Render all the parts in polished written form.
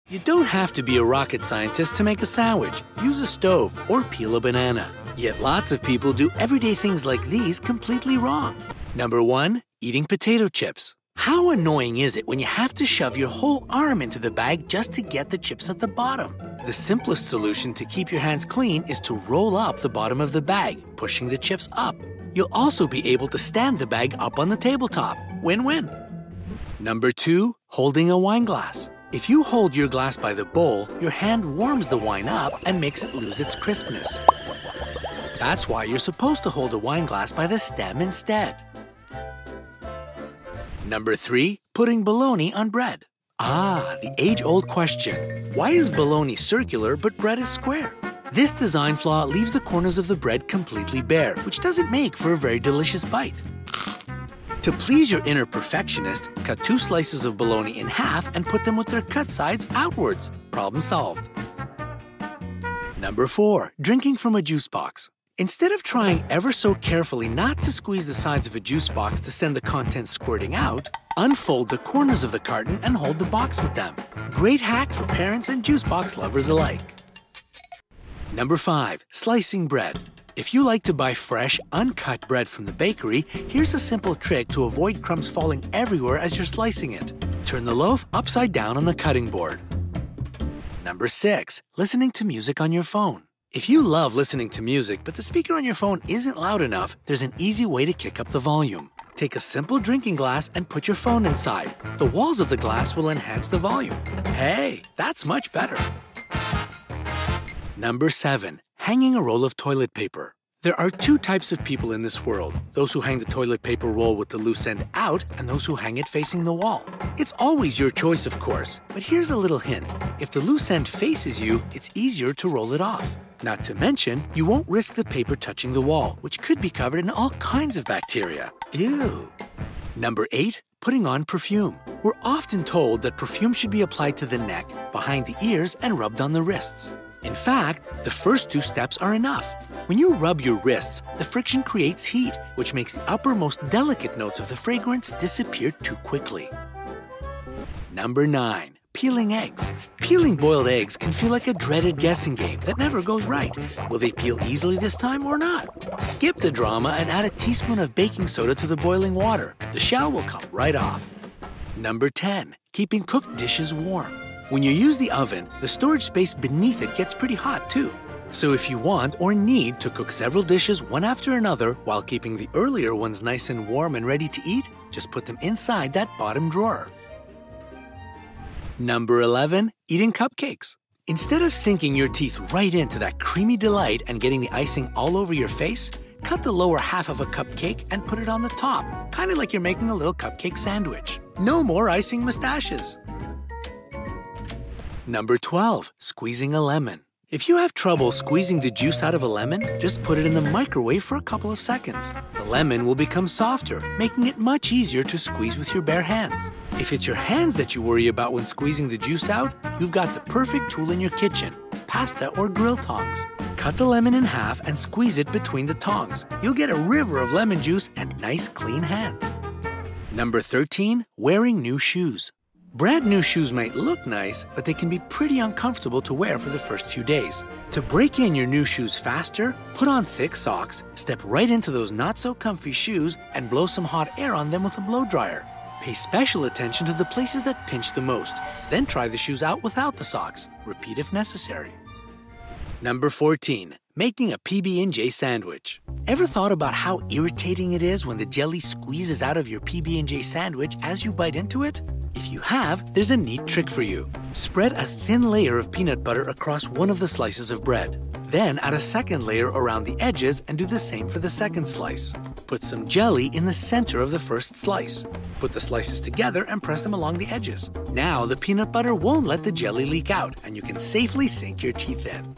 You don't have to be a rocket scientist to make a sandwich. Use a stove or peel a banana. Yet lots of people do everyday things like these completely wrong. Number 1, eating potato chips. How annoying is it when you have to shove your whole arm into the bag just to get the chips at the bottom? The simplest solution to keep your hands clean is to roll up the bottom of the bag, pushing the chips up. You'll also be able to stand the bag up on the tabletop. Win-win. Number 2, holding a wine glass. If you hold your glass by the bowl, your hand warms the wine up and makes it lose its crispness. That's why you're supposed to hold a wine glass by the stem instead. Number 3, putting bologna on bread. The age-old question. Why is bologna circular but bread is square? This design flaw leaves the corners of the bread completely bare, which doesn't make for a very delicious bite. To please your inner perfectionist, cut 2 slices of bologna in half and put them with their cut sides outwards. Problem solved. Number 4, drinking from a juice box. Instead of trying ever so carefully not to squeeze the sides of a juice box to send the contents squirting out, unfold the corners of the carton and hold the box with them. Great hack for parents and juice box lovers alike. Number 5, slicing bread. If you like to buy fresh, uncut bread from the bakery, here's a simple trick to avoid crumbs falling everywhere as you're slicing it. Turn the loaf upside down on the cutting board. Number 6, listening to music on your phone. If you love listening to music, but the speaker on your phone isn't loud enough, there's an easy way to kick up the volume. Take a simple drinking glass and put your phone inside. The walls of the glass will enhance the volume. Hey, that's much better. Number 7, hanging a roll of toilet paper. There are 2 types of people in this world, those who hang the toilet paper roll with the loose end out and those who hang it facing the wall. It's always your choice, of course, but here's a little hint. If the loose end faces you, it's easier to roll it off. Not to mention, you won't risk the paper touching the wall, which could be covered in all kinds of bacteria. Ew! Number 8, putting on perfume. We're often told that perfume should be applied to the neck, behind the ears, and rubbed on the wrists. In fact, the first 2 steps are enough. When you rub your wrists, the friction creates heat, which makes the uppermost delicate notes of the fragrance disappear too quickly. Number 9, peeling eggs. Peeling boiled eggs can feel like a dreaded guessing game that never goes right. Will they peel easily this time or not? Skip the drama and add a teaspoon of baking soda to the boiling water. The shell will come right off. Number 10, keeping cooked dishes warm. When you use the oven, the storage space beneath it gets pretty hot too. So if you want or need to cook several dishes one after another while keeping the earlier ones nice and warm and ready to eat, just put them inside that bottom drawer. Number 11, eating cupcakes. Instead of sinking your teeth right into that creamy delight and getting the icing all over your face, cut the lower half of a cupcake and put it on the top, kind of like you're making a little cupcake sandwich. No more icing mustaches. Number 12, squeezing a lemon. If you have trouble squeezing the juice out of a lemon, just put it in the microwave for a couple of seconds. The lemon will become softer, making it much easier to squeeze with your bare hands. If it's your hands that you worry about when squeezing the juice out, you've got the perfect tool in your kitchen, pasta or grill tongs. Cut the lemon in half and squeeze it between the tongs. You'll get a river of lemon juice and nice clean hands. Number 13, wearing new shoes. Brand new shoes might look nice, but they can be pretty uncomfortable to wear for the first few days. To break in your new shoes faster, put on thick socks, step right into those not-so-comfy shoes, and blow some hot air on them with a blow dryer. Pay special attention to the places that pinch the most. Then try the shoes out without the socks. Repeat if necessary. Number 14, making a PB&J sandwich. Ever thought about how irritating it is when the jelly squeezes out of your PB&J sandwich as you bite into it? If you have, there's a neat trick for you. Spread a thin layer of peanut butter across one of the slices of bread. Then add a second layer around the edges and do the same for the second slice. Put some jelly in the center of the first slice. Put the slices together and press them along the edges. Now the peanut butter won't let the jelly leak out and you can safely sink your teeth in.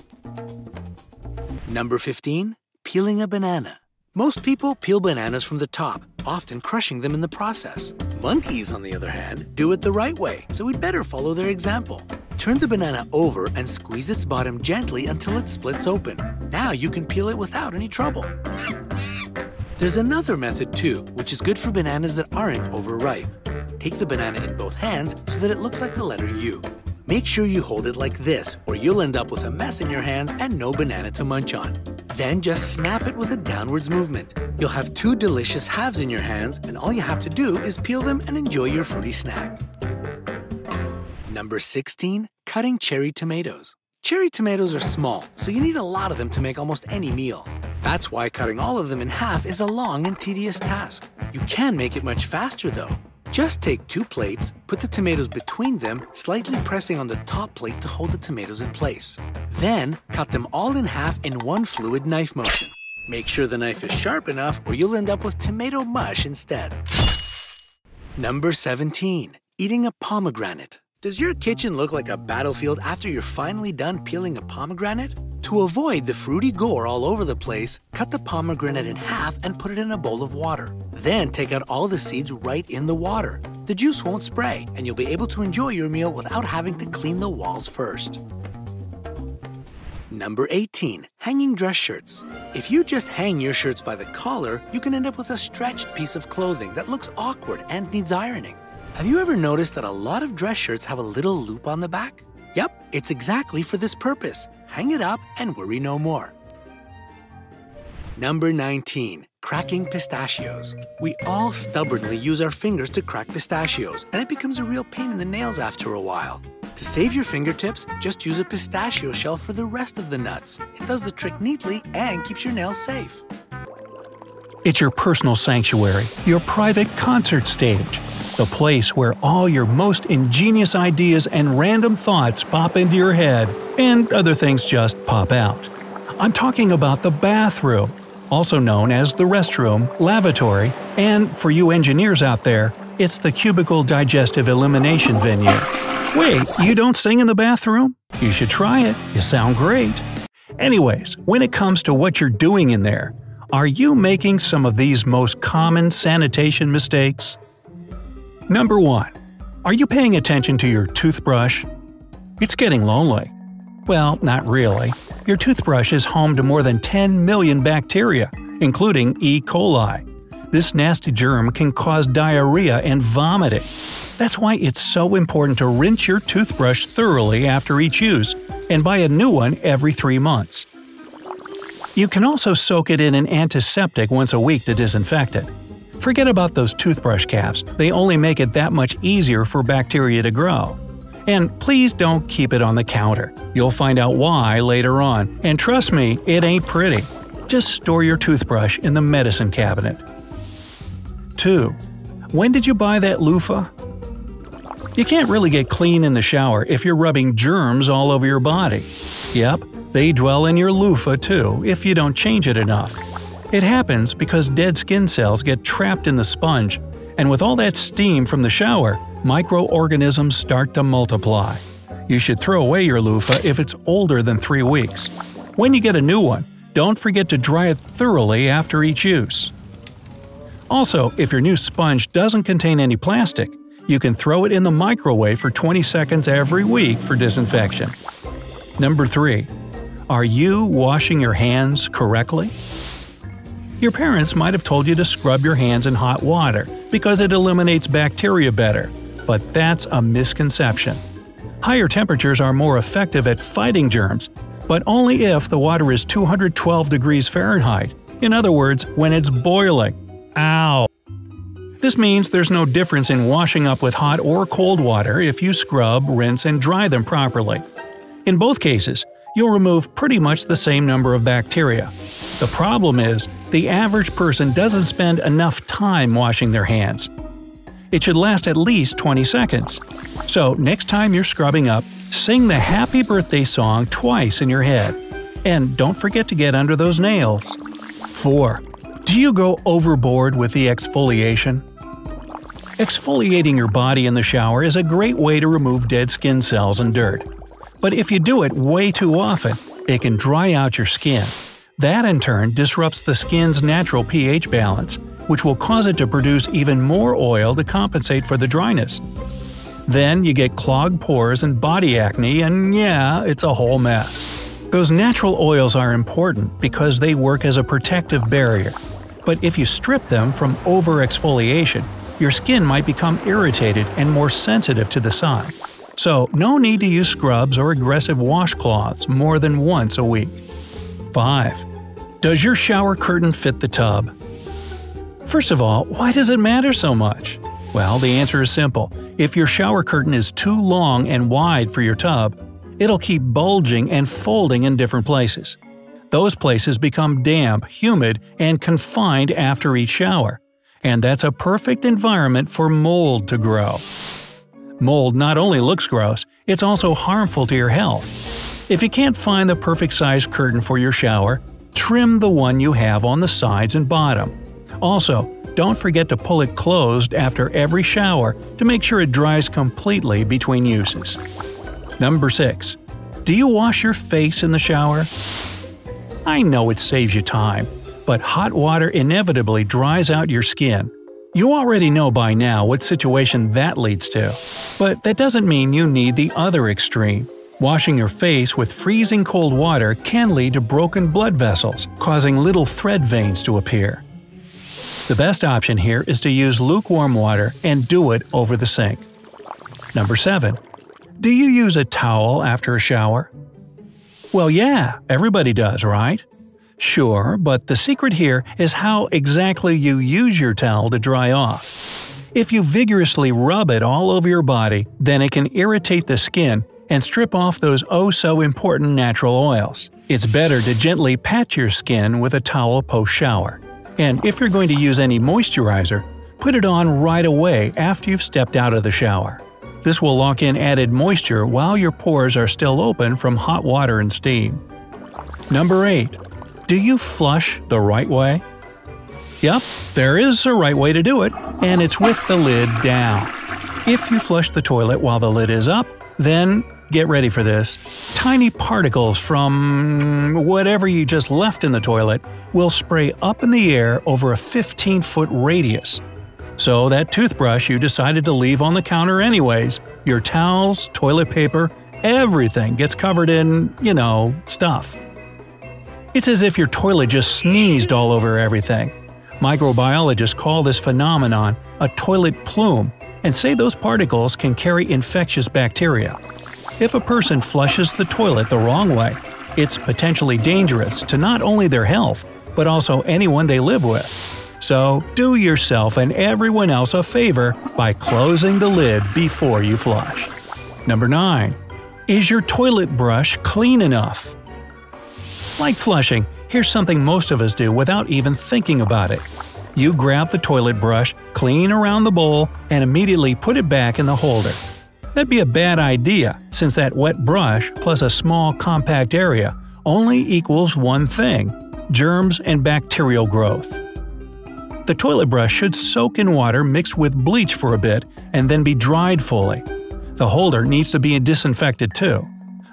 Number 15, peeling a banana. Most people peel bananas from the top, often crushing them in the process. Monkeys, on the other hand, do it the right way, so we'd better follow their example. Turn the banana over and squeeze its bottom gently until it splits open. Now you can peel it without any trouble. There's another method too, which is good for bananas that aren't overripe. Take the banana in both hands so that it looks like the letter U. Make sure you hold it like this, or you'll end up with a mess in your hands and no banana to munch on. Then just snap it with a downwards movement. You'll have 2 delicious halves in your hands, and all you have to do is peel them and enjoy your fruity snack. Number 16. Cutting cherry tomatoes. Cherry tomatoes are small, so you need a lot of them to make almost any meal. That's why cutting all of them in half is a long and tedious task. You can make it much faster though. Just take 2 plates, put the tomatoes between them, slightly pressing on the top plate to hold the tomatoes in place. Then, cut them all in half in one fluid knife motion. Make sure the knife is sharp enough or you'll end up with tomato mush instead. Number 17. Eating a pomegranate. Does your kitchen look like a battlefield after you're finally done peeling a pomegranate? To avoid the fruity gore all over the place, cut the pomegranate in half and put it in a bowl of water. Then take out all the seeds right in the water. The juice won't spray, and you'll be able to enjoy your meal without having to clean the walls first. Number 18. Hanging dress shirts. If you just hang your shirts by the collar, you can end up with a stretched piece of clothing that looks awkward and needs ironing. Have you ever noticed that a lot of dress shirts have a little loop on the back? Yep, it's exactly for this purpose. Hang it up and worry no more. Number 19. Cracking pistachios. We all stubbornly use our fingers to crack pistachios, and it becomes a real pain in the nails after a while. To save your fingertips, just use a pistachio shell for the rest of the nuts. It does the trick neatly and keeps your nails safe. It's your personal sanctuary, your private concert stage, the place where all your most ingenious ideas and random thoughts pop into your head, and other things just pop out. I'm talking about the bathroom, also known as the restroom, lavatory, and for you engineers out there, it's the cubicle digestive elimination venue. Wait, you don't sing in the bathroom? You should try it. You sound great. Anyways, when it comes to what you're doing in there, are you making some of these most common sanitation mistakes? Number 1. Are you paying attention to your toothbrush? It's getting lonely. Well, not really. Your toothbrush is home to more than 10 million bacteria, including E. coli. This nasty germ can cause diarrhea and vomiting. That's why it's so important to rinse your toothbrush thoroughly after each use and buy a new one every 3 months. You can also soak it in an antiseptic once a week to disinfect it. Forget about those toothbrush caps, they only make it that much easier for bacteria to grow. And please don't keep it on the counter. You'll find out why later on, and trust me, it ain't pretty. Just store your toothbrush in the medicine cabinet. 2. When did you buy that loofah? You can't really get clean in the shower if you're rubbing germs all over your body. Yep, they dwell in your loofah too if you don't change it enough. It happens because dead skin cells get trapped in the sponge, and with all that steam from the shower, microorganisms start to multiply. You should throw away your loofah if it's older than 3 weeks. When you get a new one, don't forget to dry it thoroughly after each use. Also, if your new sponge doesn't contain any plastic, you can throw it in the microwave for 20 seconds every week for disinfection. Number 3. Are you washing your hands correctly? Your parents might have told you to scrub your hands in hot water because it eliminates bacteria better, but that's a misconception. Higher temperatures are more effective at fighting germs, but only if the water is 212 degrees Fahrenheit. In other words, when it's boiling. Ow! This means there's no difference in washing up with hot or cold water if you scrub, rinse, and dry them properly. In both cases, you'll remove pretty much the same number of bacteria. The problem is, the average person doesn't spend enough time washing their hands. It should last at least 20 seconds. So next time you're scrubbing up, sing the happy birthday song twice in your head. And don't forget to get under those nails. 4. Do you go overboard with the exfoliation? Exfoliating your body in the shower is a great way to remove dead skin cells and dirt. But if you do it way too often, it can dry out your skin. That in turn disrupts the skin's natural pH balance, which will cause it to produce even more oil to compensate for the dryness. Then you get clogged pores and body acne, and yeah, it's a whole mess. Those natural oils are important because they work as a protective barrier. But if you strip them from over-exfoliation, your skin might become irritated and more sensitive to the sun. So no need to use scrubs or aggressive washcloths more than once a week. 5. Does your shower curtain fit the tub? First of all, why does it matter so much? Well, the answer is simple. If your shower curtain is too long and wide for your tub, it'll keep bulging and folding in different places. Those places become damp, humid, and confined after each shower. And that's a perfect environment for mold to grow. Mold not only looks gross, it's also harmful to your health. If you can't find the perfect size curtain for your shower, trim the one you have on the sides and bottom. Also, don't forget to pull it closed after every shower to make sure it dries completely between uses. Number 6. Do you wash your face in the shower? I know it saves you time, but hot water inevitably dries out your skin. You already know by now what situation that leads to, but that doesn't mean you need the other extreme. Washing your face with freezing cold water can lead to broken blood vessels, causing little thread veins to appear. The best option here is to use lukewarm water and do it over the sink. Number 7. Do you use a towel after a shower? Well, yeah, everybody does, right? Sure, but the secret here is how exactly you use your towel to dry off. If you vigorously rub it all over your body, then it can irritate the skin and strip off those oh-so-important natural oils. It's better to gently pat your skin with a towel post-shower. And if you're going to use any moisturizer, put it on right away after you've stepped out of the shower. This will lock in added moisture while your pores are still open from hot water and steam. Number 8. Do you flush the right way? Yep, there is a right way to do it, and it's with the lid down. If you flush the toilet while the lid is up, then get ready for this. Tiny particles from whatever you just left in the toilet will spray up in the air over a 15-foot radius. So that toothbrush you decided to leave on the counter anyways, your towels, toilet paper, everything gets covered in, stuff. It's as if your toilet just sneezed all over everything. Microbiologists call this phenomenon a toilet plume and say those particles can carry infectious bacteria. If a person flushes the toilet the wrong way, it's potentially dangerous to not only their health, but also anyone they live with. So do yourself and everyone else a favor by closing the lid before you flush. Number 9. Is your toilet brush clean enough? Like flushing, here's something most of us do without even thinking about it. You grab the toilet brush, clean around the bowl, and immediately put it back in the holder. That'd be a bad idea, since that wet brush plus a small compact area only equals one thing: germs and bacterial growth. The toilet brush should soak in water mixed with bleach for a bit and then be dried fully. The holder needs to be disinfected too.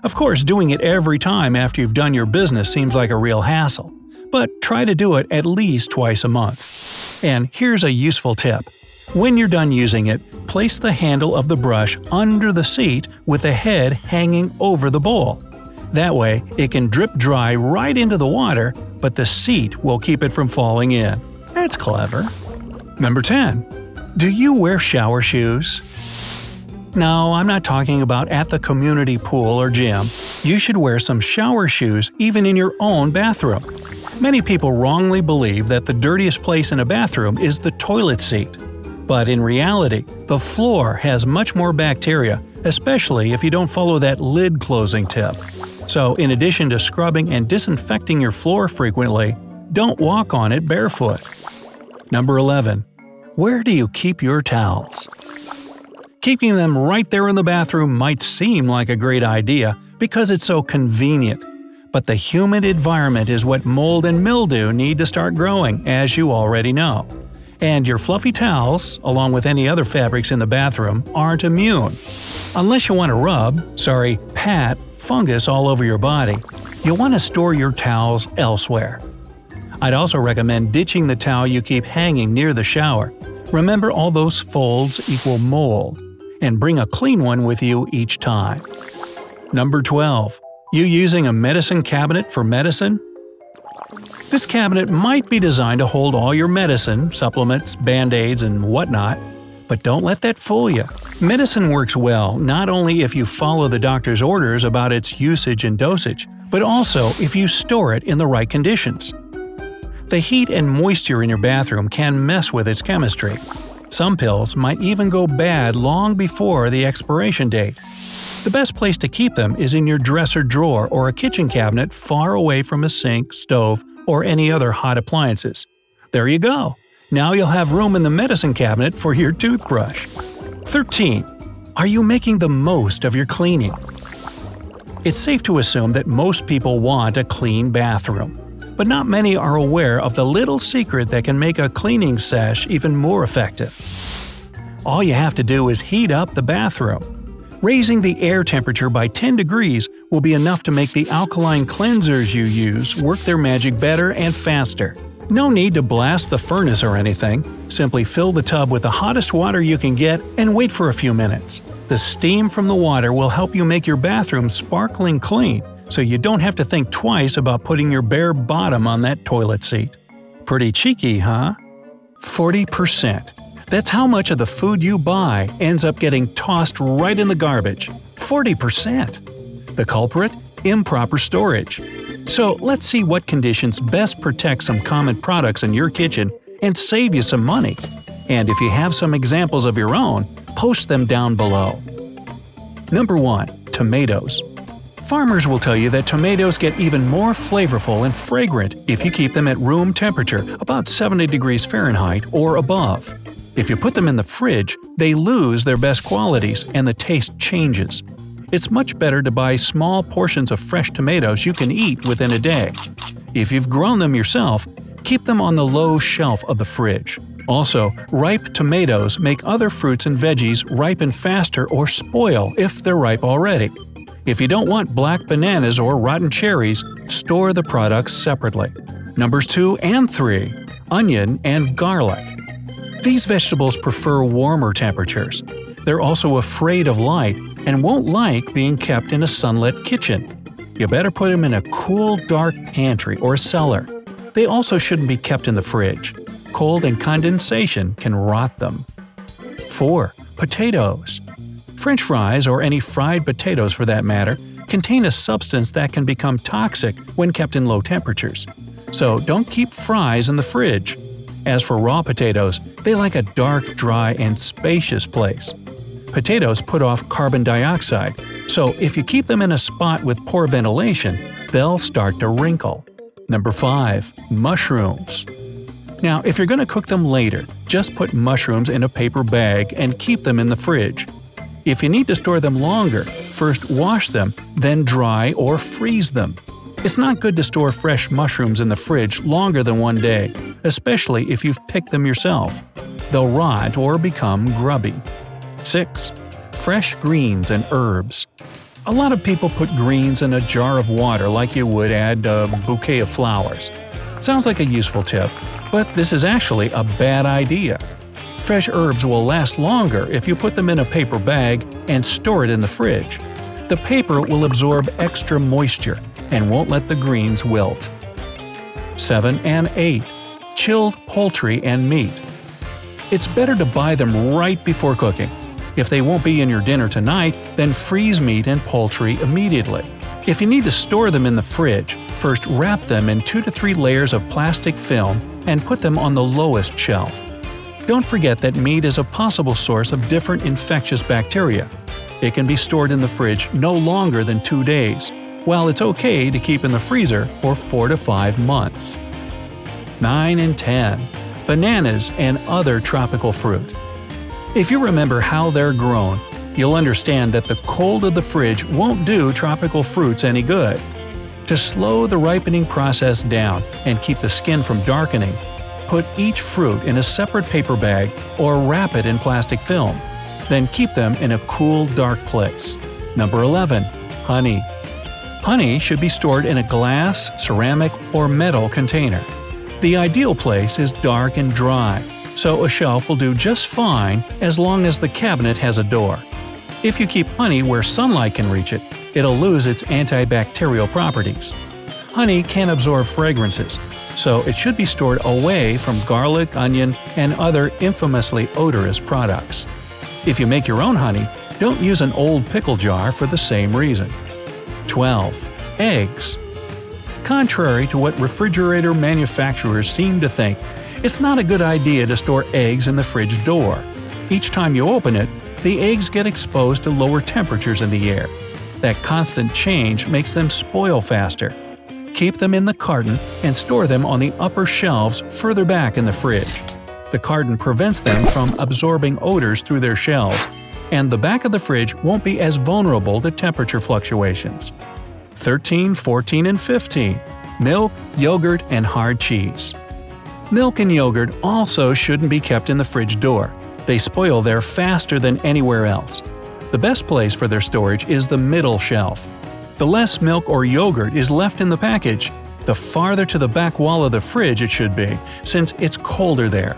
Of course, doing it every time after you've done your business seems like a real hassle, but try to do it at least twice a month. And here's a useful tip. When you're done using it, place the handle of the brush under the seat with the head hanging over the bowl. That way, it can drip dry right into the water, but the seat will keep it from falling in. That's clever. Number 10. Do you wear shower shoes? No, I'm not talking about at the community pool or gym. You should wear some shower shoes even in your own bathroom. Many people wrongly believe that the dirtiest place in a bathroom is the toilet seat. But in reality, the floor has much more bacteria, especially if you don't follow that lid closing tip. So in addition to scrubbing and disinfecting your floor frequently, don't walk on it barefoot. Number 11. Where do you keep your towels? Keeping them right there in the bathroom might seem like a great idea because it's so convenient. But the humid environment is what mold and mildew need to start growing, as you already know. And your fluffy towels, along with any other fabrics in the bathroom, aren't immune. Unless you want to pat fungus all over your body, you'll want to store your towels elsewhere. I'd also recommend ditching the towel you keep hanging near the shower. Remember, all those folds equal mold. And bring a clean one with you each time. Number 12. You using a medicine cabinet for medicine? This cabinet might be designed to hold all your medicine, supplements, band-aids, and whatnot. But don't let that fool you. Medicine works well not only if you follow the doctor's orders about its usage and dosage, but also if you store it in the right conditions. The heat and moisture in your bathroom can mess with its chemistry. Some pills might even go bad long before the expiration date. The best place to keep them is in your dresser drawer or a kitchen cabinet far away from a sink, stove, or any other hot appliances. There you go! Now you'll have room in the medicine cabinet for your toothbrush. 13. Are you making the most of your cleaning? It's safe to assume that most people want a clean bathroom. But not many are aware of the little secret that can make a cleaning sesh even more effective. All you have to do is heat up the bathroom. Raising the air temperature by 10 degrees will be enough to make the alkaline cleansers you use work their magic better and faster. No need to blast the furnace or anything. Simply fill the tub with the hottest water you can get and wait for a few minutes. The steam from the water will help you make your bathroom sparkling clean, so you don't have to think twice about putting your bare bottom on that toilet seat. Pretty cheeky, huh? 40%. That's how much of the food you buy ends up getting tossed right in the garbage. 40%! The culprit? Improper storage. So let's see what conditions best protect some common products in your kitchen and save you some money. And if you have some examples of your own, post them down below. Number 1. Tomatoes. Farmers will tell you that tomatoes get even more flavorful and fragrant if you keep them at room temperature, about 70 degrees Fahrenheit or above. If you put them in the fridge, they lose their best qualities and the taste changes. It's much better to buy small portions of fresh tomatoes you can eat within a day. If you've grown them yourself, keep them on the low shelf of the fridge. Also, ripe tomatoes make other fruits and veggies ripen faster or spoil if they're ripe already. If you don't want black bananas or rotten cherries, store the products separately. Numbers 2 and 3. Onion and garlic. These vegetables prefer warmer temperatures. They're also afraid of light and won't like being kept in a sunlit kitchen. You better put them in a cool, dark pantry or cellar. They also shouldn't be kept in the fridge. Cold and condensation can rot them. 4. Potatoes. French fries, or any fried potatoes for that matter, contain a substance that can become toxic when kept in low temperatures. So don't keep fries in the fridge. As for raw potatoes, they like a dark, dry, and spacious place. Potatoes put off carbon dioxide, so if you keep them in a spot with poor ventilation, they'll start to wrinkle. Number 5. Mushrooms. Now, if you're going to cook them later, just put mushrooms in a paper bag and keep them in the fridge. If you need to store them longer, first wash them, then dry or freeze them. It's not good to store fresh mushrooms in the fridge longer than one day, especially if you've picked them yourself. They'll rot or become grubby. 6. Fresh greens and herbs. A lot of people put greens in a jar of water like you would add a bouquet of flowers. Sounds like a useful tip, but this is actually a bad idea. Fresh herbs will last longer if you put them in a paper bag and store it in the fridge. The paper will absorb extra moisture and won't let the greens wilt. 7 and 8. Chilled poultry and meat. It's better to buy them right before cooking. If they won't be in your dinner tonight, then freeze meat and poultry immediately. If you need to store them in the fridge, first wrap them in 2 to 3 layers of plastic film and put them on the lowest shelf. Don't forget that meat is a possible source of different infectious bacteria. It can be stored in the fridge no longer than 2 days, while it's okay to keep in the freezer for 4 to 5 months. 9 and 10. Bananas and other tropical fruit. If you remember how they're grown, you'll understand that the cold of the fridge won't do tropical fruits any good. To slow the ripening process down and keep the skin from darkening, put each fruit in a separate paper bag or wrap it in plastic film. Then keep them in a cool, dark place. Number 11. Honey. Honey should be stored in a glass, ceramic, or metal container. The ideal place is dark and dry, so a shelf will do just fine as long as the cabinet has a door. If you keep honey where sunlight can reach it, it'll lose its antibacterial properties. Honey can absorb fragrances, so it should be stored away from garlic, onion, and other infamously odorous products. If you make your own honey, don't use an old pickle jar for the same reason. 12. Eggs. Contrary to what refrigerator manufacturers seem to think, it's not a good idea to store eggs in the fridge door. Each time you open it, the eggs get exposed to lower temperatures in the air. That constant change makes them spoil faster. Keep them in the carton and store them on the upper shelves further back in the fridge. The carton prevents them from absorbing odors through their shells, and the back of the fridge won't be as vulnerable to temperature fluctuations. 13, 14, and 15. Milk, yogurt, and hard cheese. Milk and yogurt also shouldn't be kept in the fridge door. They spoil there faster than anywhere else. The best place for their storage is the middle shelf. The less milk or yogurt is left in the package, the farther to the back wall of the fridge it should be, since it's colder there.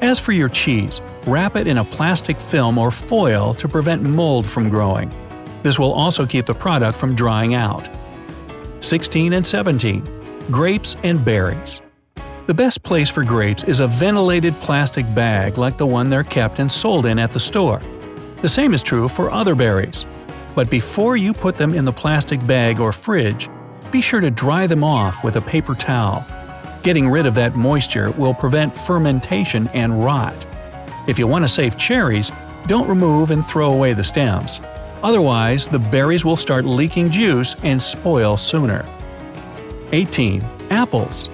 As for your cheese, wrap it in a plastic film or foil to prevent mold from growing. This will also keep the product from drying out. 16 and 17. Grapes and berries. The best place for grapes is a ventilated plastic bag like the one they're kept and sold in at the store. The same is true for other berries. But before you put them in the plastic bag or fridge, be sure to dry them off with a paper towel. Getting rid of that moisture will prevent fermentation and rot. If you want to save cherries, don't remove and throw away the stems. Otherwise, the berries will start leaking juice and spoil sooner. 18. Apples.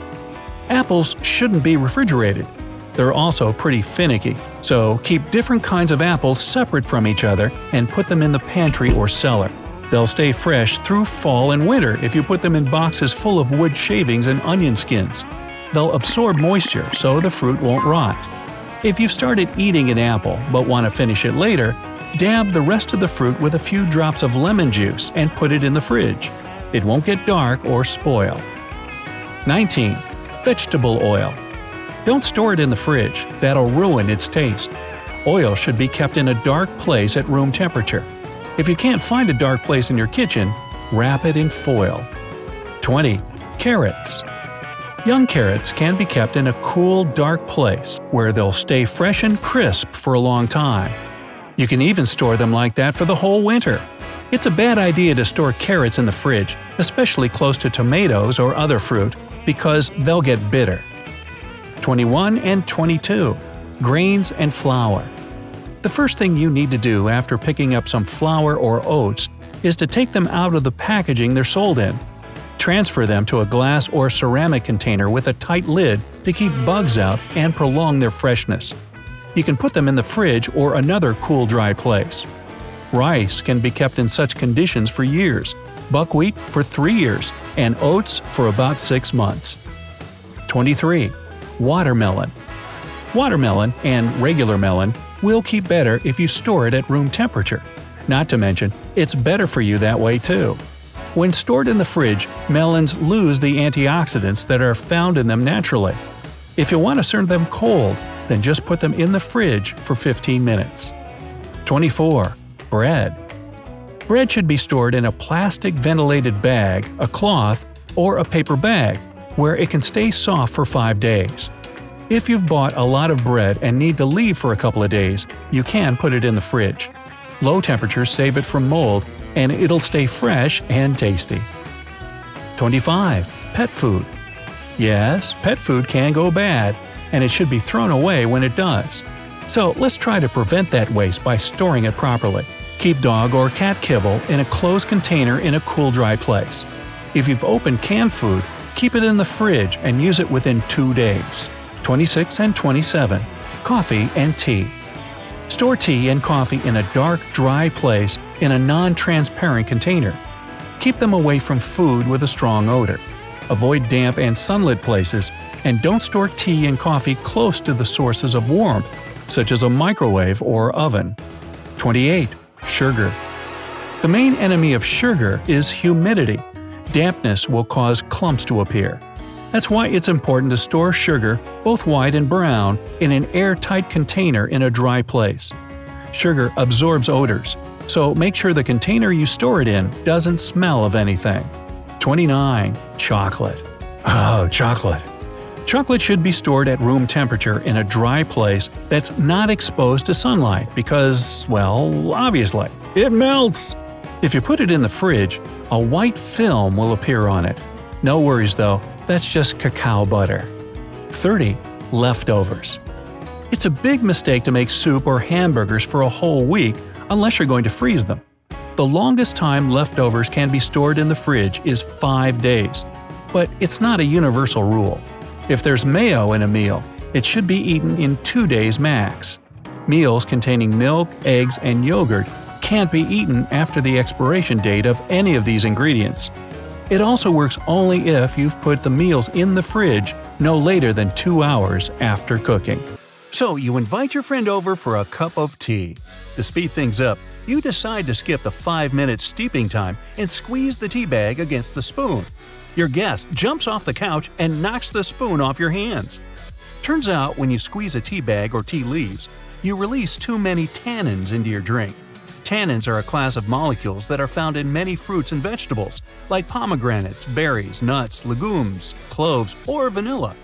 Apples shouldn't be refrigerated. They're also pretty finicky, so keep different kinds of apples separate from each other and put them in the pantry or cellar. They'll stay fresh through fall and winter if you put them in boxes full of wood shavings and onion skins. They'll absorb moisture so the fruit won't rot. If you've started eating an apple but want to finish it later, dab the rest of the fruit with a few drops of lemon juice and put it in the fridge. It won't get dark or spoil. 19. Vegetable oil. Don't store it in the fridge, that'll ruin its taste. Oil should be kept in a dark place at room temperature. If you can't find a dark place in your kitchen, wrap it in foil. 20. Carrots. Young carrots can be kept in a cool, dark place where they'll stay fresh and crisp for a long time. You can even store them like that for the whole winter. It's a bad idea to store carrots in the fridge, especially close to tomatoes or other fruit, because they'll get bitter. 21 and 22. Grains and flour. The first thing you need to do after picking up some flour or oats is to take them out of the packaging they're sold in. Transfer them to a glass or ceramic container with a tight lid to keep bugs out and prolong their freshness. You can put them in the fridge or another cool, dry place. Rice can be kept in such conditions for years, buckwheat for 3 years, and oats for about 6 months. 23. Watermelon. Watermelon and regular melon will keep better if you store it at room temperature. Not to mention, it's better for you that way too. When stored in the fridge, melons lose the antioxidants that are found in them naturally. If you want to serve them cold, then just put them in the fridge for 15 minutes. 24. Bread. Bread should be stored in a plastic ventilated bag, a cloth, or a paper bag, where it can stay soft for 5 days. If you've bought a lot of bread and need to leave for a couple of days, you can put it in the fridge. Low temperatures save it from mold, and it'll stay fresh and tasty. 25. Pet food. Yes, pet food can go bad, and it should be thrown away when it does. So let's try to prevent that waste by storing it properly. Keep dog or cat kibble in a closed container in a cool, dry place. If you've opened canned food, keep it in the fridge and use it within 2 days. 26 and 27. Coffee and tea. Store tea and coffee in a dark, dry place in a non-transparent container. Keep them away from food with a strong odor. Avoid damp and sunlit places, and don't store tea and coffee close to the sources of warmth, such as a microwave or oven. 28. Sugar. The main enemy of sugar is humidity. Dampness will cause clumps to appear. That's why it's important to store sugar, both white and brown, in an airtight container in a dry place. Sugar absorbs odors, so make sure the container you store it in doesn't smell of anything. 29. Chocolate. Oh, chocolate. Chocolate should be stored at room temperature in a dry place that's not exposed to sunlight because, well, obviously, it melts. If you put it in the fridge, a white film will appear on it. No worries though, that's just cacao butter. 30. Leftovers. It's a big mistake to make soup or hamburgers for a whole week unless you're going to freeze them. The longest time leftovers can be stored in the fridge is 5 days. But it's not a universal rule. If there's mayo in a meal, it should be eaten in 2 days max. Meals containing milk, eggs, and yogurt can't be eaten after the expiration date of any of these ingredients. It also works only if you've put the meals in the fridge no later than 2 hours after cooking. So you invite your friend over for a cup of tea. To speed things up, you decide to skip the 5-minute steeping time and squeeze the tea bag against the spoon. Your guest jumps off the couch and knocks the spoon off your hands. Turns out when you squeeze a tea bag or tea leaves, you release too many tannins into your drink. Tannins are a class of molecules that are found in many fruits and vegetables, like pomegranates, berries, nuts, legumes, cloves, or vanilla.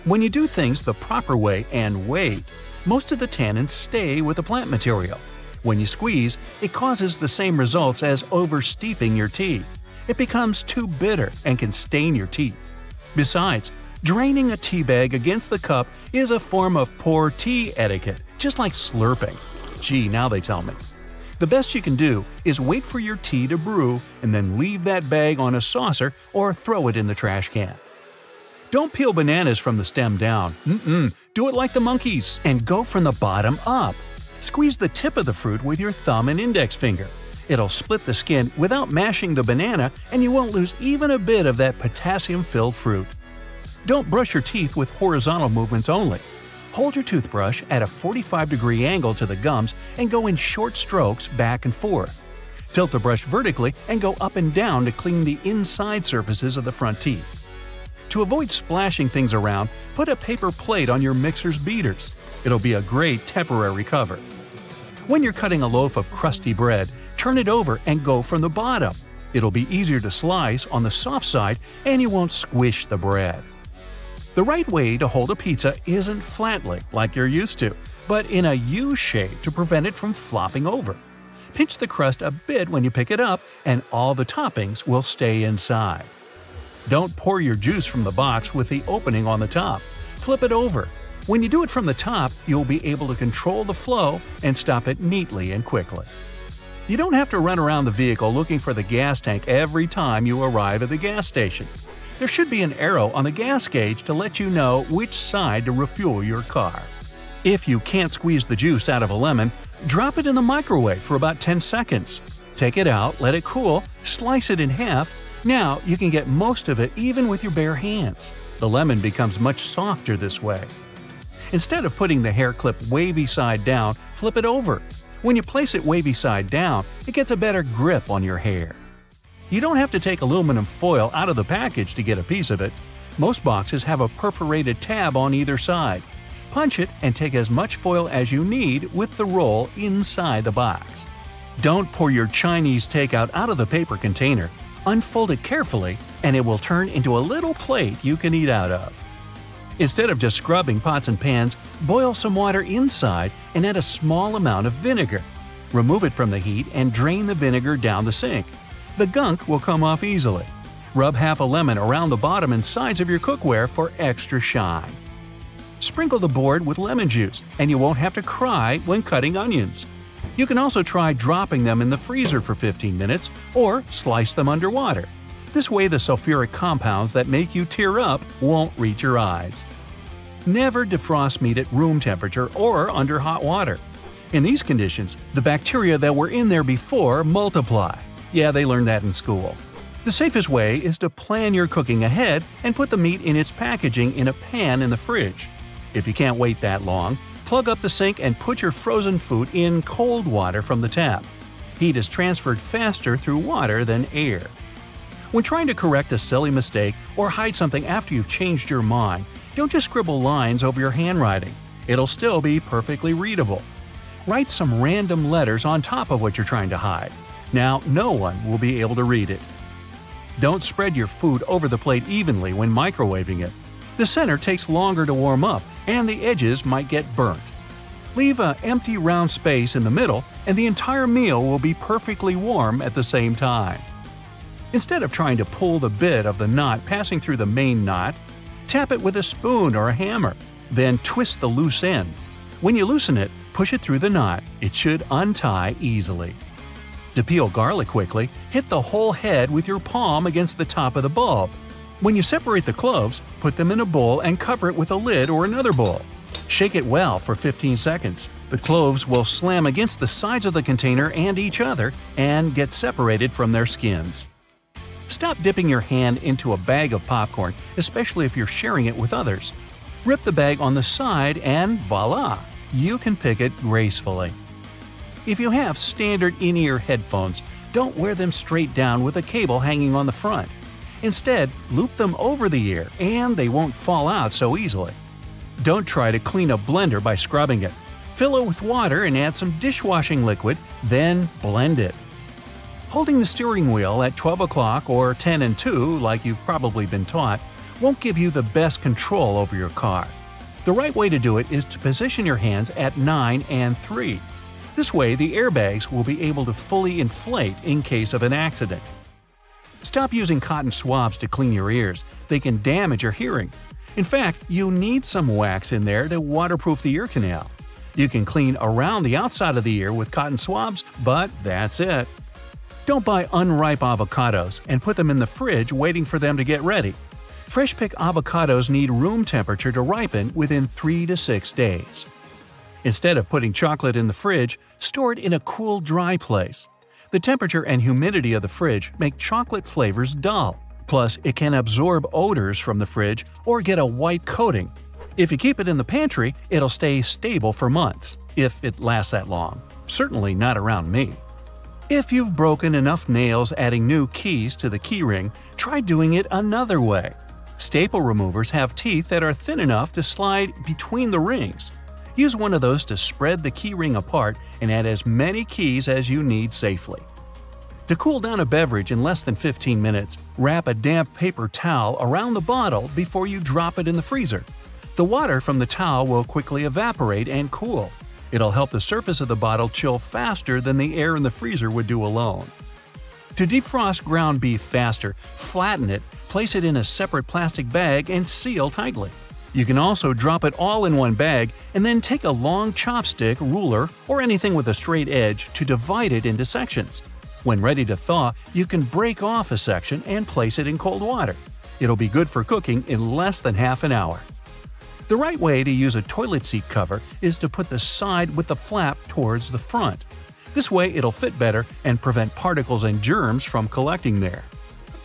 When you do things the proper way and wait, most of the tannins stay with the plant material. When you squeeze, it causes the same results as oversteeping your tea. It becomes too bitter and can stain your teeth. Besides, draining a tea bag against the cup is a form of poor tea etiquette, just like slurping. Gee, now they tell me. The best you can do is wait for your tea to brew and then leave that bag on a saucer or throw it in the trash can. Don't peel bananas from the stem down. Do it like the monkeys and go from the bottom up. Squeeze the tip of the fruit with your thumb and index finger. It'll split the skin without mashing the banana and you won't lose even a bit of that potassium-filled fruit. Don't brush your teeth with horizontal movements only. Hold your toothbrush at a 45-degree angle to the gums and go in short strokes back and forth. Tilt the brush vertically and go up and down to clean the inside surfaces of the front teeth. To avoid splashing things around, put a paper plate on your mixer's beaters. It'll be a great temporary cover. When you're cutting a loaf of crusty bread, turn it over and go from the bottom. It'll be easier to slice on the soft side and you won't squish the bread. The right way to hold a pizza isn't flatly, like you're used to, but in a U shape to prevent it from flopping over. Pinch the crust a bit when you pick it up and all the toppings will stay inside. Don't pour your juice from the box with the opening on the top. Flip it over. When you do it from the top, you'll be able to control the flow and stop it neatly and quickly. You don't have to run around the vehicle looking for the gas tank every time you arrive at the gas station. There should be an arrow on the gas gauge to let you know which side to refuel your car. If you can't squeeze the juice out of a lemon, drop it in the microwave for about 10 seconds. Take it out, let it cool, slice it in half. Now you can get most of it even with your bare hands. The lemon becomes much softer this way. Instead of putting the hair clip wavy side down, flip it over. When you place it wavy side down, it gets a better grip on your hair. You don't have to take aluminum foil out of the package to get a piece of it. Most boxes have a perforated tab on either side. Punch it and take as much foil as you need with the roll inside the box. Don't pour your Chinese takeout out of the paper container. Unfold it carefully and it will turn into a little plate you can eat out of. Instead of just scrubbing pots and pans, boil some water inside and add a small amount of vinegar. Remove it from the heat and drain the vinegar down the sink. The gunk will come off easily. Rub half a lemon around the bottom and sides of your cookware for extra shine. Sprinkle the board with lemon juice and you won't have to cry when cutting onions. You can also try dropping them in the freezer for 15 minutes or slice them underwater. This way the sulfuric compounds that make you tear up won't reach your eyes. Never defrost meat at room temperature or under hot water. In these conditions, the bacteria that were in there before multiply. Yeah, they learned that in school. The safest way is to plan your cooking ahead and put the meat in its packaging in a pan in the fridge. If you can't wait that long, plug up the sink and put your frozen food in cold water from the tap. Heat is transferred faster through water than air. When trying to correct a silly mistake or hide something after you've changed your mind, don't just scribble lines over your handwriting. It'll still be perfectly readable. Write some random letters on top of what you're trying to hide. Now no one will be able to read it. Don't spread your food over the plate evenly when microwaving it. The center takes longer to warm up, and the edges might get burnt. Leave an empty round space in the middle, and the entire meal will be perfectly warm at the same time. Instead of trying to pull the bit of the knot passing through the main knot, tap it with a spoon or a hammer, then twist the loose end. When you loosen it, push it through the knot. It should untie easily. To peel garlic quickly, hit the whole head with your palm against the top of the bulb. When you separate the cloves, put them in a bowl and cover it with a lid or another bowl. Shake it well for 15 seconds. The cloves will slam against the sides of the container and each other and get separated from their skins. Stop dipping your hand into a bag of popcorn, especially if you're sharing it with others. Rip the bag on the side and voila! You can pick it gracefully. If you have standard in-ear headphones, don't wear them straight down with a cable hanging on the front. Instead, loop them over the ear and they won't fall out so easily. Don't try to clean a blender by scrubbing it. Fill it with water and add some dishwashing liquid, then blend it. Holding the steering wheel at 12 o'clock or 10 and 2, like you've probably been taught, won't give you the best control over your car. The right way to do it is to position your hands at 9 and 3. This way, the airbags will be able to fully inflate in case of an accident. Stop using cotton swabs to clean your ears. They can damage your hearing. In fact, you need some wax in there to waterproof the ear canal. You can clean around the outside of the ear with cotton swabs, but that's it. Don't buy unripe avocados and put them in the fridge waiting for them to get ready. Fresh-picked avocados need room temperature to ripen within 3 to 6 days. Instead of putting chocolate in the fridge, store it in a cool, dry place. The temperature and humidity of the fridge make chocolate flavors dull. Plus, it can absorb odors from the fridge or get a white coating. If you keep it in the pantry, it'll stay stable for months, if it lasts that long. Certainly not around me. If you've broken enough nails adding new keys to the keyring, try doing it another way. Staple removers have teeth that are thin enough to slide between the rings. Use one of those to spread the keyring apart and add as many keys as you need safely. To cool down a beverage in less than 15 minutes, wrap a damp paper towel around the bottle before you drop it in the freezer. The water from the towel will quickly evaporate and cool. It'll help the surface of the bottle chill faster than the air in the freezer would do alone. To defrost ground beef faster, flatten it, place it in a separate plastic bag, and seal tightly. You can also drop it all in one bag and then take a long chopstick, ruler, or anything with a straight edge to divide it into sections. When ready to thaw, you can break off a section and place it in cold water. It'll be good for cooking in less than half an hour. The right way to use a toilet seat cover is to put the side with the flap towards the front. This way it'll fit better and prevent particles and germs from collecting there.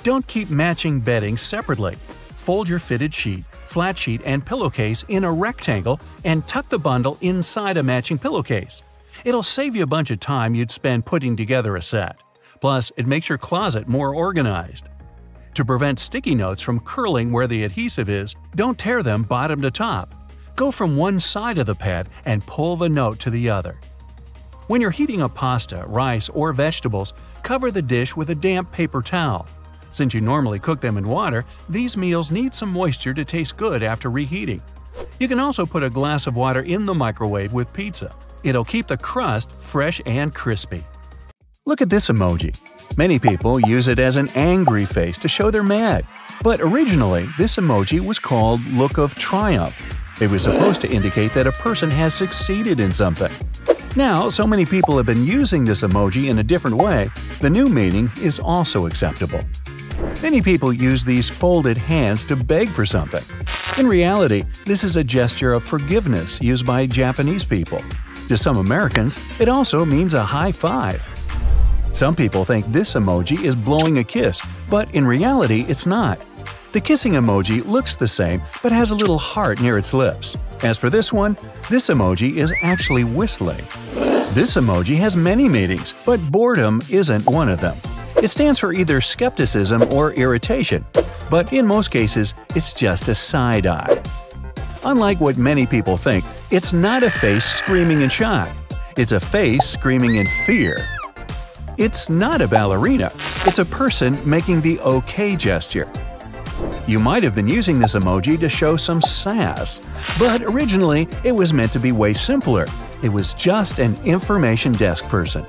Don't keep matching bedding separately. Fold your fitted sheet, flat sheet, and pillowcase in a rectangle and tuck the bundle inside a matching pillowcase. It'll save you a bunch of time you'd spend putting together a set. Plus, it makes your closet more organized. To prevent sticky notes from curling where the adhesive is, don't tear them bottom to top. Go from one side of the pad and pull the note to the other. When you're heating up pasta, rice, or vegetables, cover the dish with a damp paper towel. Since you normally cook them in water, these meals need some moisture to taste good after reheating. You can also put a glass of water in the microwave with pizza. It'll keep the crust fresh and crispy. Look at this emoji. Many people use it as an angry face to show they're mad. But originally, this emoji was called Look of Triumph. It was supposed to indicate that a person has succeeded in something. Now, so many people have been using this emoji in a different way, the new meaning is also acceptable. Many people use these folded hands to beg for something. In reality, this is a gesture of forgiveness used by Japanese people. To some Americans, it also means a high five. Some people think this emoji is blowing a kiss, but in reality, it's not. The kissing emoji looks the same, but has a little heart near its lips. As for this one, this emoji is actually whistling. This emoji has many meanings, but boredom isn't one of them. It stands for either skepticism or irritation, but in most cases, it's just a side eye. Unlike what many people think, it's not a face screaming in shock. It's a face screaming in fear. It's not a ballerina. It's a person making the OK gesture. You might have been using this emoji to show some sass, but originally it was meant to be way simpler. It was just an information desk person.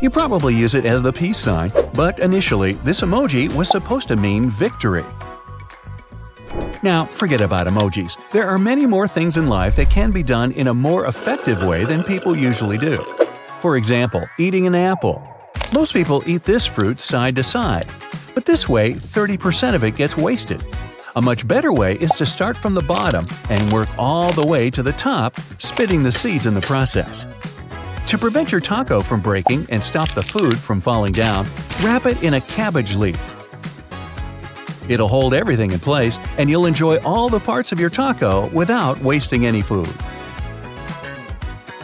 You probably use it as the peace sign, but initially this emoji was supposed to mean victory. Now, forget about emojis. There are many more things in life that can be done in a more effective way than people usually do. For example, eating an apple. Most people eat this fruit side to side, but this way 30% of it gets wasted. A much better way is to start from the bottom and work all the way to the top, spitting the seeds in the process. To prevent your taco from breaking and stop the food from falling down, wrap it in a cabbage leaf. It'll hold everything in place, and you'll enjoy all the parts of your taco without wasting any food.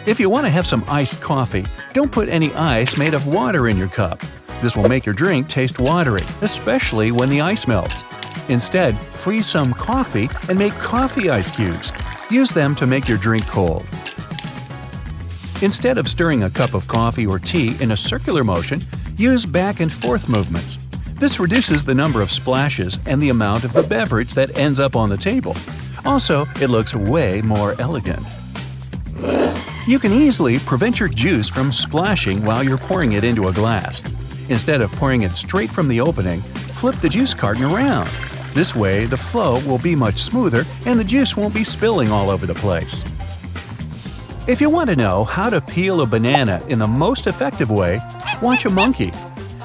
If you want to have some iced coffee, don't put any ice made of water in your cup. This will make your drink taste watery, especially when the ice melts. Instead, freeze some coffee and make coffee ice cubes. Use them to make your drink cold. Instead of stirring a cup of coffee or tea in a circular motion, use back and forth movements. This reduces the number of splashes and the amount of the beverage that ends up on the table. Also, it looks way more elegant. You can easily prevent your juice from splashing while you're pouring it into a glass. Instead of pouring it straight from the opening, flip the juice carton around. This way, the flow will be much smoother and the juice won't be spilling all over the place. If you want to know how to peel a banana in the most effective way, watch a monkey.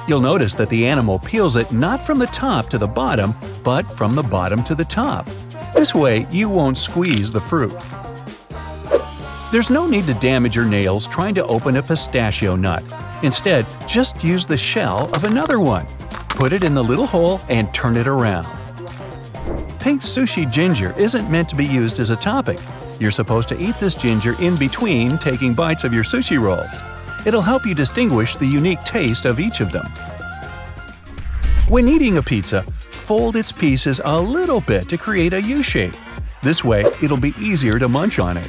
You'll notice that the animal peels it not from the top to the bottom, but from the bottom to the top. This way, you won't squeeze the fruit. There's no need to damage your nails trying to open a pistachio nut. Instead, just use the shell of another one. Put it in the little hole and turn it around. Pink sushi ginger isn't meant to be used as a topping. You're supposed to eat this ginger in between taking bites of your sushi rolls. It'll help you distinguish the unique taste of each of them. When eating a pizza, fold its pieces a little bit to create a U shape. This way, it'll be easier to munch on it.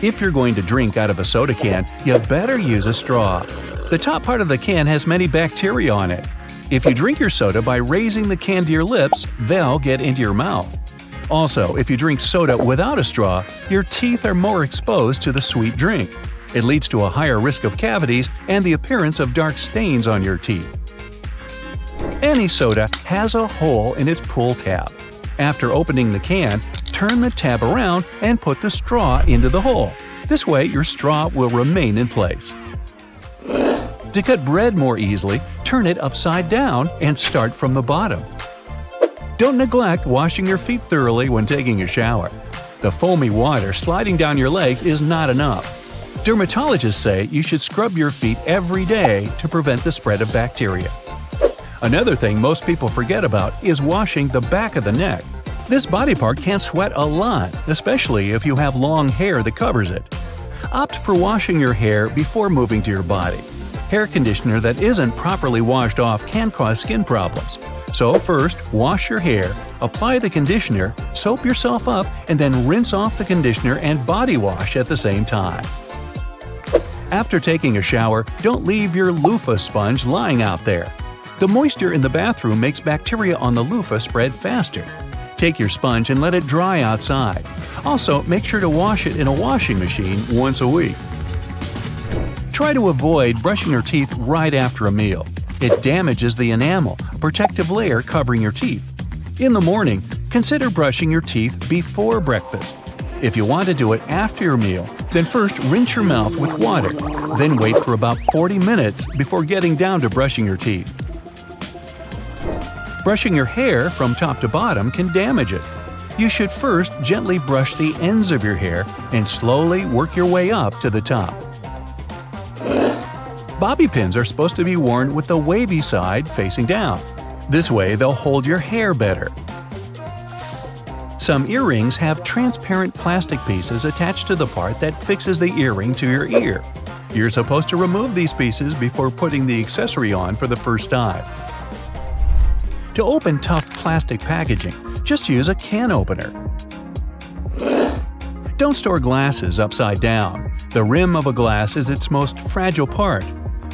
If you're going to drink out of a soda can, you better use a straw. The top part of the can has many bacteria on it. If you drink your soda by raising the can to your lips, they'll get into your mouth. Also, if you drink soda without a straw, your teeth are more exposed to the sweet drink. It leads to a higher risk of cavities and the appearance of dark stains on your teeth. Any soda has a hole in its pull tab. After opening the can, turn the tab around and put the straw into the hole. This way, your straw will remain in place. To cut bread more easily, turn it upside down and start from the bottom. Don't neglect washing your feet thoroughly when taking a shower. The foamy water sliding down your legs is not enough. Dermatologists say you should scrub your feet every day to prevent the spread of bacteria. Another thing most people forget about is washing the back of the neck. This body part can sweat a lot, especially if you have long hair that covers it. Opt for washing your hair before moving to your body. Hair conditioner that isn't properly washed off can cause skin problems. So first, wash your hair, apply the conditioner, soap yourself up, and then rinse off the conditioner and body wash at the same time. After taking a shower, don't leave your loofah sponge lying out there. The moisture in the bathroom makes bacteria on the loofah spread faster. Take your sponge and let it dry outside. Also, make sure to wash it in a washing machine once a week. Try to avoid brushing your teeth right after a meal. It damages the enamel, protective layer covering your teeth. In the morning, consider brushing your teeth before breakfast. If you want to do it after your meal, then first rinse your mouth with water, then wait for about 40 minutes before getting down to brushing your teeth. Brushing your hair from top to bottom can damage it. You should first gently brush the ends of your hair and slowly work your way up to the top. Bobby pins are supposed to be worn with the wavy side facing down. This way, they'll hold your hair better. Some earrings have transparent plastic pieces attached to the part that fixes the earring to your ear. You're supposed to remove these pieces before putting the accessory on for the first time. To open tough plastic packaging, just use a can opener. Don't store glasses upside down. The rim of a glass is its most fragile part.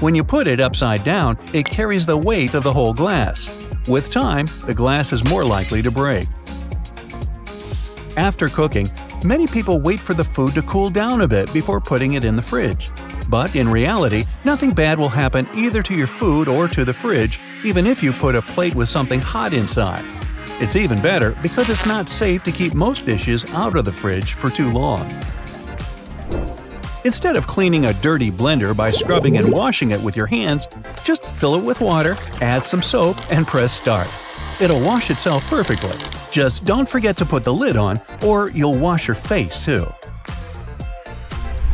When you put it upside down, it carries the weight of the whole glass. With time, the glass is more likely to break. After cooking, many people wait for the food to cool down a bit before putting it in the fridge. But in reality, nothing bad will happen either to your food or to the fridge, even if you put a plate with something hot inside. It's even better because it's not safe to keep most dishes out of the fridge for too long. Instead of cleaning a dirty blender by scrubbing and washing it with your hands, just fill it with water, add some soap, and press start. It'll wash itself perfectly. Just don't forget to put the lid on, or you'll wash your face too.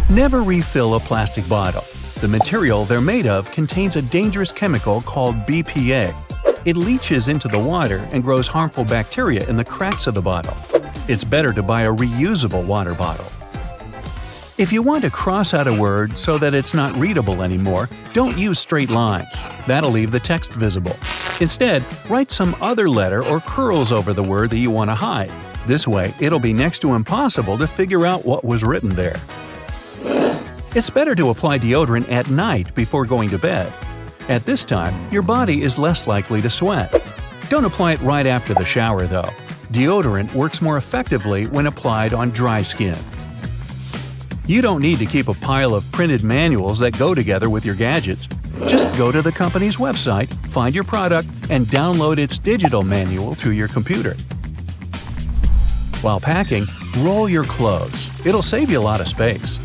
Never refill a plastic bottle. The material they're made of contains a dangerous chemical called BPA. It leaches into the water and grows harmful bacteria in the cracks of the bottle. It's better to buy a reusable water bottle. If you want to cross out a word so that it's not readable anymore, don't use straight lines. That'll leave the text visible. Instead, write some other letter or curls over the word that you want to hide. This way, it'll be next to impossible to figure out what was written there. It's better to apply deodorant at night before going to bed. At this time, your body is less likely to sweat. Don't apply it right after the shower, though. Deodorant works more effectively when applied on dry skin. You don't need to keep a pile of printed manuals that go together with your gadgets. Just go to the company's website, find your product, and download its digital manual to your computer. While packing, roll your clothes. It'll save you a lot of space.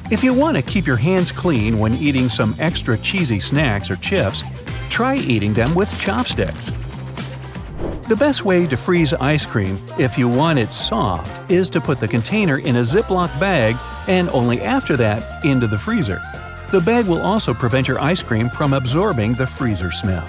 If you want to keep your hands clean when eating some extra cheesy snacks or chips, try eating them with chopsticks. The best way to freeze ice cream, if you want it soft, is to put the container in a Ziploc bag and only after that into the freezer. The bag will also prevent your ice cream from absorbing the freezer smell.